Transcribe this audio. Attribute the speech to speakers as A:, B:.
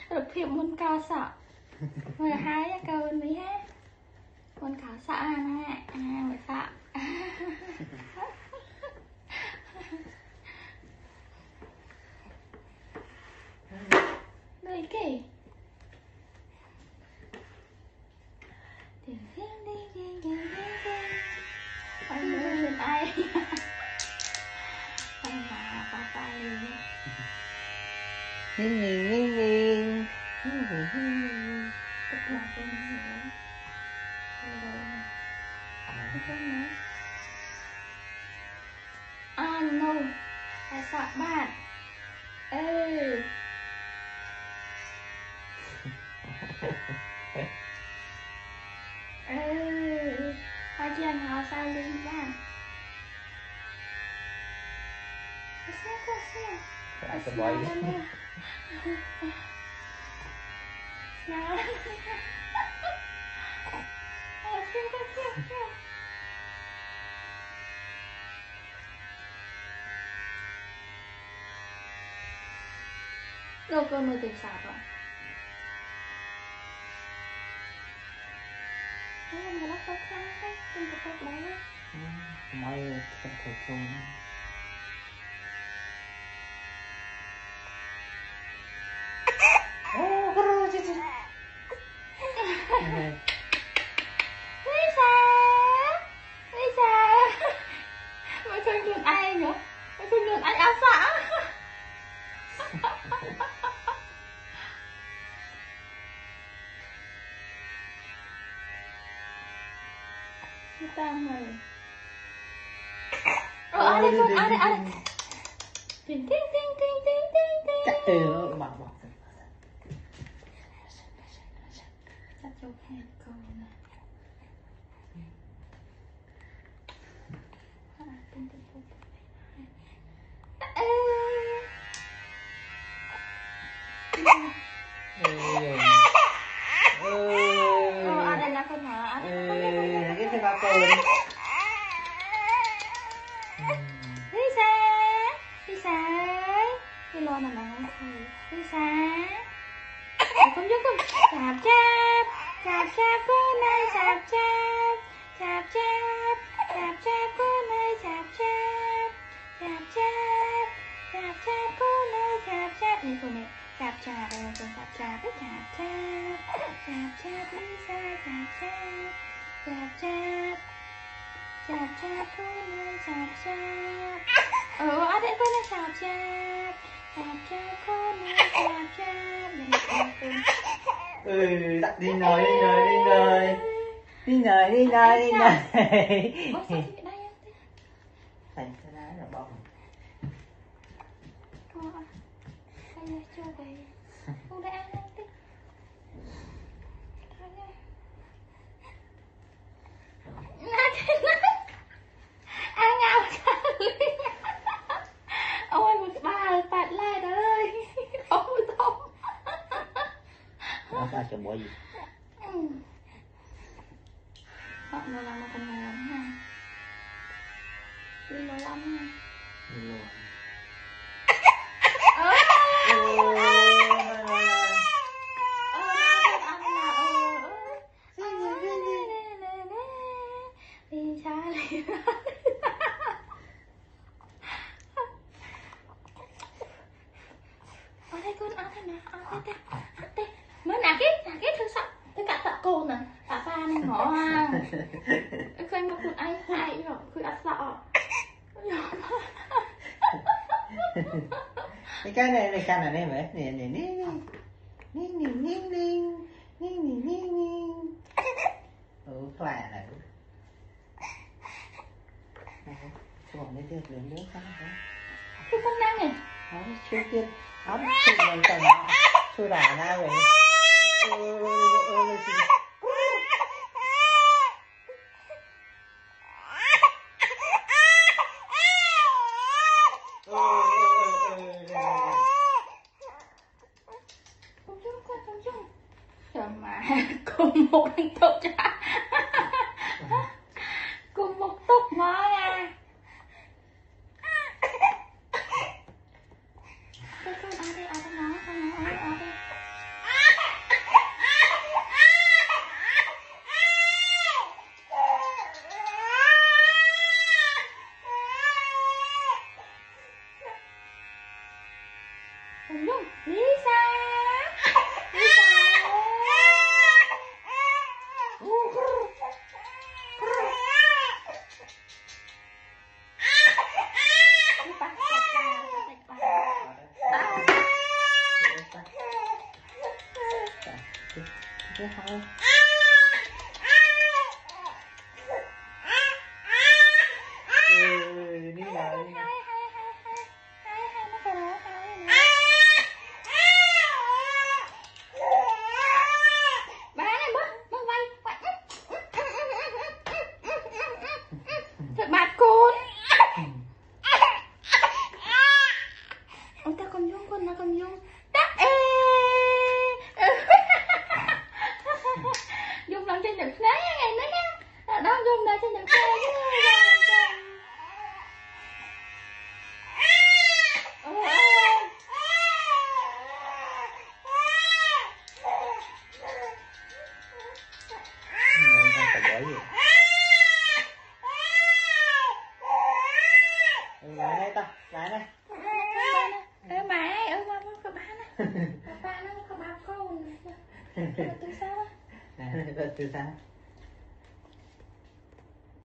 A: được phim môn cao sợ người hai câu mấy hết môn cao sợ nè người sợ đây kì anh muốn lên ai anh mà papa lên
B: Nhìn
A: tức là cái gì nữa no tại sao bạn ê hai chị anh họ sao lên bạn sao
B: Phải cái bói
A: nào đâu con mới tìm sạp ạ thế mà nó khó khăn đấy không có cách đấy
B: Mai thật thật không ô cái rồi chứ
A: Lisa mà chơi luôn ai nữa mà chơi luôn ai áo xả ta mời ở đây con ở đây ting ting ting ting ting ting ting
B: chắc từ nó bảo
A: chắc cho hai con này ada nak kena
B: cái thứ ba cô
A: Lisa Lisa đi lo nè nè Lisa con giúp con chạp chạp cô này chạp chạp cô này chạp chạp cô này chạp này cô này chạp rồi con chạp cái chạp Lisa chạp cô này chạp ở đây cô này chạp cô này chạp
B: đặt đi nói thành cái đá là bông
A: anh cho cái không để ăn tí ăn ngào ôi một bà bạn lại đó ơi không
B: nó ta cho bỏ gì
A: họ nó làm một con ngồi lắm ha đi lo lắm ha ở đây con ở đây nè ở đây mới nè cái thực sự tất cả tạ cô nè tạ pha này ngõ hàng khơi một con ai rồi khơi ăn sợ
B: cái này mày nè khỏe này còn cái việc lớn nữa không
A: cái con năng này
B: nó chưa tiên nó chụp mình tầng chui đả ra rồi
A: mà cùng một anh tục cha cùng một tục mới à con ở đây nó con ở đây Lisa
B: Cái thôi. Đi rồi.
A: Bà này mất vay thật bạt côn. Ôi ta còn dung con, nó còn dung đắc ê. Dung lòng trên được nấy ngày nữa nha. Đó dung đã trên được xe chứ.
B: Lại đây ta, lại đây.
A: Mẹ, ba nó có ba nè. Ba nó có ba con. Từ sao?
B: Từ sao?